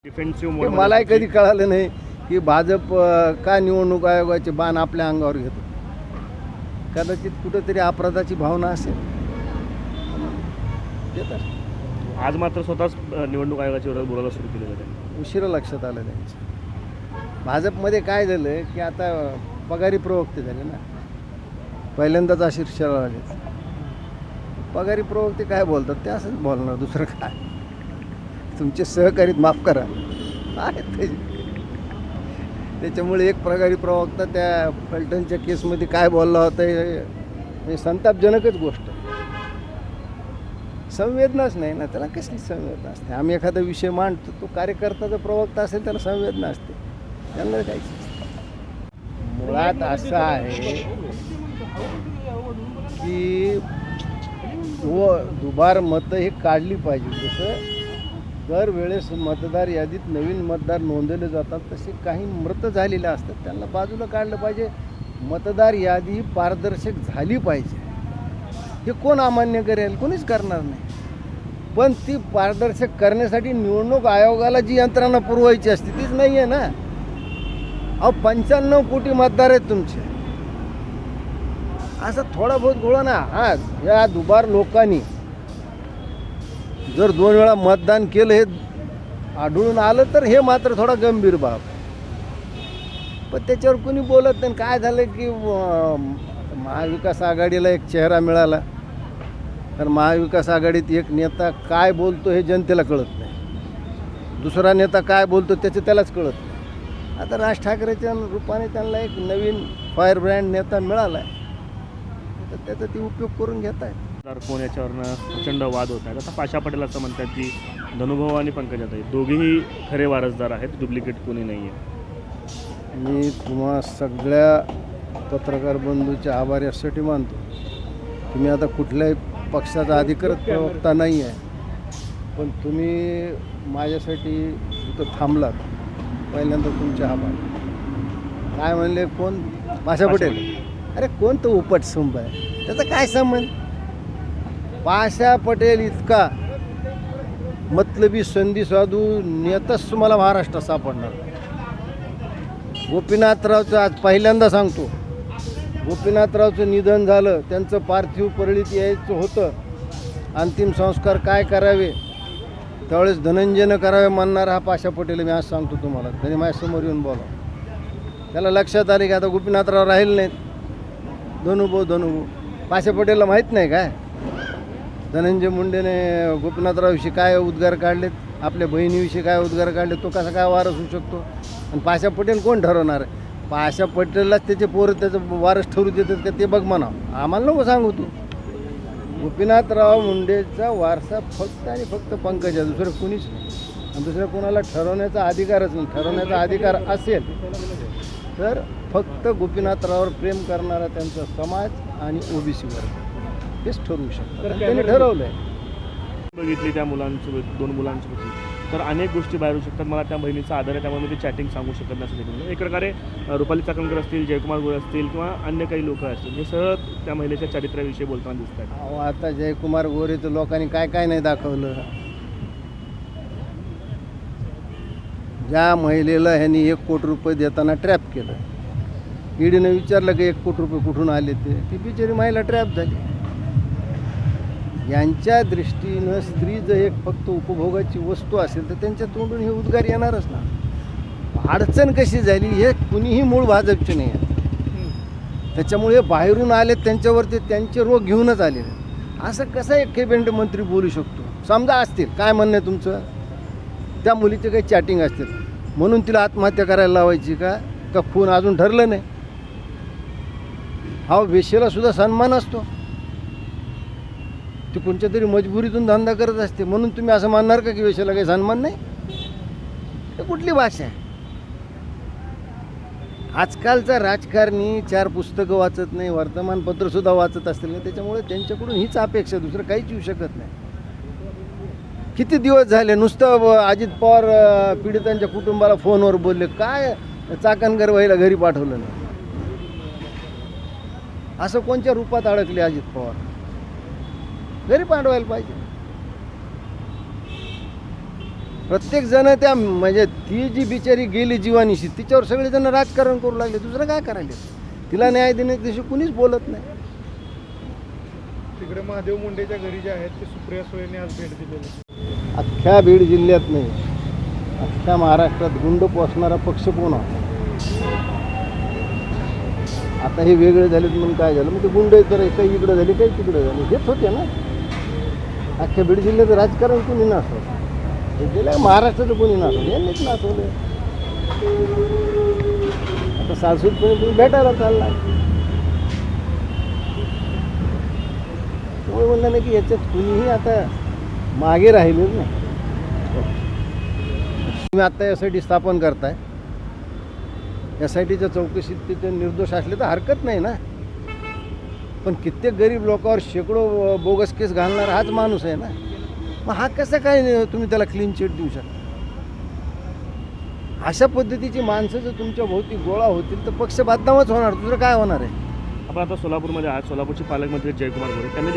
Defensive हे मलाही कधी कळालं नाही की भाजप का निवडणूक आयोगाचे बाण आपल्या अंगावर घेतो. कदाचित कुठंतरी अपराधाची भावना असेल. देतात. आज मात्र स्वतःच निवडणूक आयोगाच्या विरोधात बोलायला सुरू केलेलं आहे. उशिरा लक्षात आलं त्यांचं. भाजपमध्ये काय झालं की आता पगारी प्रवक्ते झाले ना, पहिल्यांदाच शीर्षाला आले. पगारी प्रवक्ते काय बोलतात ते असंच बोलणार, दुसरं काय. तुमचे सहकारीत माफ करा आहेत ते. त्याच्यामुळे एक प्रकारे प्रवक्ता त्या फलटणच्या केसमध्ये काय बोलला होता हे संतापजनकच गोष्ट आहे. संवेदनाच नाही ना त्याला, कसली संवेदना असते. आम्ही एखादा विषय मांडतो, तो कार्यकर्ता जर प्रवक्ता असेल त्याला संवेदना असते, त्यांना काहीच. मुळात असं आहे की दुबार मतं ही काढली पाहिजे. जसं दरवेळेस मतदार यादीत नवीन मतदार नोंदवले जातात, तसे काही मृत झालेले असतात, त्यांना बाजूला काढलं पाहिजे. मतदार यादी पारदर्शक झाली पाहिजे. हे कोण अमान्य करेल? कोणीच करणार नाही. पण ती पारदर्शक करण्यासाठी निवडणूक आयोगाला जी यंत्रणा पुरवायची असते तीच नाही आहे ना. 95 कोटी मतदार आहेत तुमचे. असं थोडा बहुत गोळा ना. हा, या दुबार लोकांनी जर 2 वेळा मतदान केलं हे आढळून आलं तर हे मात्र थोडा गंभीर बाब. पण त्याच्यावर कोणी बोलत नाही. काय झालं की महाविकास आघाडीला एक चेहरा मिळाला, तर महाविकास आघाडीत एक नेता काय बोलतो हे जनतेला कळत नाही, दुसरा नेता काय बोलतो त्याचं त्यालाच कळत नाही. आता राज ठाकरेच्या रूपाने त्यांना एक नवीन फायर ब्रँड नेता मिळाला आहे, तर त्याचा ते उपयोग करून घेत आहेत. कोण याच्यावरनं प्रचंड वाद होत आहेत. आता पाशा पटेल असं म्हणतात की धनुभाऊ आणि पंकजाताई दोघेही खरे वारसदार आहेत, डुप्लिकेट कोणी नाही आहे. मी तुम्हा सगळ्या पत्रकार बंधूचे आभार यासाठी मानतो. तुम्ही आता कुठल्याही पक्षाचा अधिकृत प्रवक्ता नाही आहे, पण तुम्ही माझ्यासाठी इथं थांबलात, पहिल्यांदा तुमचे आभार. काय म्हणले? कोण? पाशा पटेल. अरे कोण तो उपट सुंब आहे, त्याचा काय संबंध? पाशा पटेल इतका मतलबी संधी साधू नेताच तुम्हाला महाराष्ट्रात सापडणार. गोपीनाथरावचं आज पहिल्यांदा सांगतो, गोपीनाथरावचं निधन झालं, त्यांचं पार्थिव परळीत यायचं होतं, अंतिम संस्कार काय करावे त्यावेळेस धनंजयनं करावे म्हणणारा हा पाशा पटेल. मी आज सांगतो तुम्हाला, त्याने माझ्यासमोर येऊन बोला. त्याला लक्षात आले की आता गोपीनाथराव राहिले नाहीत. धनुभाऊ पाशा पटेलला माहीत नाही काय धनंजय मुंडेने गोपीनाथरावविषयी काय उद्गार काढलेत, आपल्या बहिणीविषयी काय उद्गार काढले, तो कसा काय वारस होऊ शकतो? आणि पाशा पटेल कोण ठरवणार आहे? पाशा पटेललाच त्याचे पोरं त्याचं वारस ठरू देतात का ते बघ म्हणा, आम्हाला नको सांगू तू. गोपीनाथराव मुंडेचा वारसा फक्त आणि फक्त पंकजा, दुसरं कुणीच नाही. आणि दुसऱ्या कोणाला ठरवण्याचा अधिकारच नाही. ठरवण्याचा अधिकार असेल तर फक्त गोपीनाथरावावर प्रेम करणारा त्यांचा समाज आणि ओबीसी वर्ग हेच ठरवू शकतात. त्यांनी ठरवलं आहे. बघितली त्या मुलांसोबत, 2 मुलांसोबत, तर अनेक गोष्टी बाहेर होऊ शकतात. मला त्या बहिणीचा आदर आहे, त्यामुळे मी ते चॅटिंग सांगू शकत नसते. एक प्रकारे रुपाली चाकणकर असतील, जयकुमार गोरे असतील किंवा अन्य काही लोक असतील, हे सहज त्या महिलेच्या चारित्र्याविषयी बोलताना दिसत आहेत. आता जयकुमार गोरेचं लोकांनी काय काय नाही दाखवलं. ज्या महिलेला ह्यांनी 1 कोटी रुपये देताना ट्रॅप केलं, ईडीनं विचारलं की 1 कोटी रुपये कुठून आले ते, ती बिचारी महिला ट्रॅप झाली. यांच्या दृष्टीनं स्त्री जर एक फक्त उपभोगाची वस्तू असेल तर त्यांच्या तोंडून हे उद्गार येणारच ना. अडचण कशी झाली हे कुणीही मूळ भाजपचे नाही आहे. त्याच्यामुळे बाहेरून आले, त्यांच्यावरती त्यांचे रोग घेऊनच आले. असं कसं एक केबिनेट मंत्री बोलू शकतो? समजा असतील, काय म्हणणं आहे तुमचं? त्या मुलीचे काही चॅटिंग असतील म्हणून तिला आत्महत्या करायला लावायची का खून अजून ठरलं नाही? हा वेश्येला सुद्धा सन्मान असतो. ती कोणत्या तरी मजबुरीतून धंदा करत असते, म्हणून तुम्ही असं मानणार का की वेश्याला काही सन्मान नाही? हे कुठली भाषा आहे? आजकालचा राजकारणी 4 पुस्तकं वाचत नाही, वर्तमानपत्रसुद्धा वाचत असतील नाही. त्याच्यामुळे त्यांच्याकडून हीच अपेक्षा, दुसरं काहीच येऊ शकत नाही. किती दिवस झाले नुसतं अजित पवार पीडितांच्या कुटुंबाला फोनवर बोलले, काय चाकणकर बाईला घरी पाठवलं नाही? असं कोणत्या रूपात अडकले अजित पवार? घरी पाठवायला पाहिजे. प्रत्येक जण त्या म्हणजे ती जी बिचारी गेली जीवानीशी तिच्यावर सगळेजण राजकारण करू लागले. दुसरं काय करायले? तिला न्याय देण्याच्या दिवशी कुणीच बोलत नाही. तिकडे महादेव मुंडेच्या घरी जे आहेत ते सुप्रिया सुळेंनी आज भेट दिलेली. अख्ख्या बीड जिल्ह्यात नाही, अख्ख्या महाराष्ट्रात गुंड पोसणारा पक्ष कोण होता? आता हे वेगळे झालेत म्हणून काय झालं? मग ते गुंड तर काही इकडं झाले काही तिकडं झाले, हेच होते ना. अख्ख्या बीड जिल्ह्याचं राजकारण कोणी नाचवलं? गेल्या महाराष्ट्राचं कोणी नाचवलं? यांनीच नाचवलं. आता सासूदपणे तुम्ही भेटायला चालला. त्यामुळे म्हणलं नाही की याच्यात कुणीही आता मागे राहिलेच नाही. तुम्ही आत्ता एस आय टी स्थापन करताय, एस आय टीच्या चौकशीत ते निर्दोष असले तर हरकत नाही ना. पण कित्येक गरीब लोकांवर शेकडो बोगस केस घालणारा हाच माणूस आहे ना. मग हा कसं काय तुम्ही त्याला क्लीन चिट देऊ शकता? अशा पद्धतीची माणसं जर तुमच्या भोवती गोळा होतील तर पक्ष बदनामच होणार, दुसरं काय होणार आहे? आपण आता सोलापूरमध्ये आहात. सोलापूरचे पालकमंत्री जयकुमार गोरे त्यांनी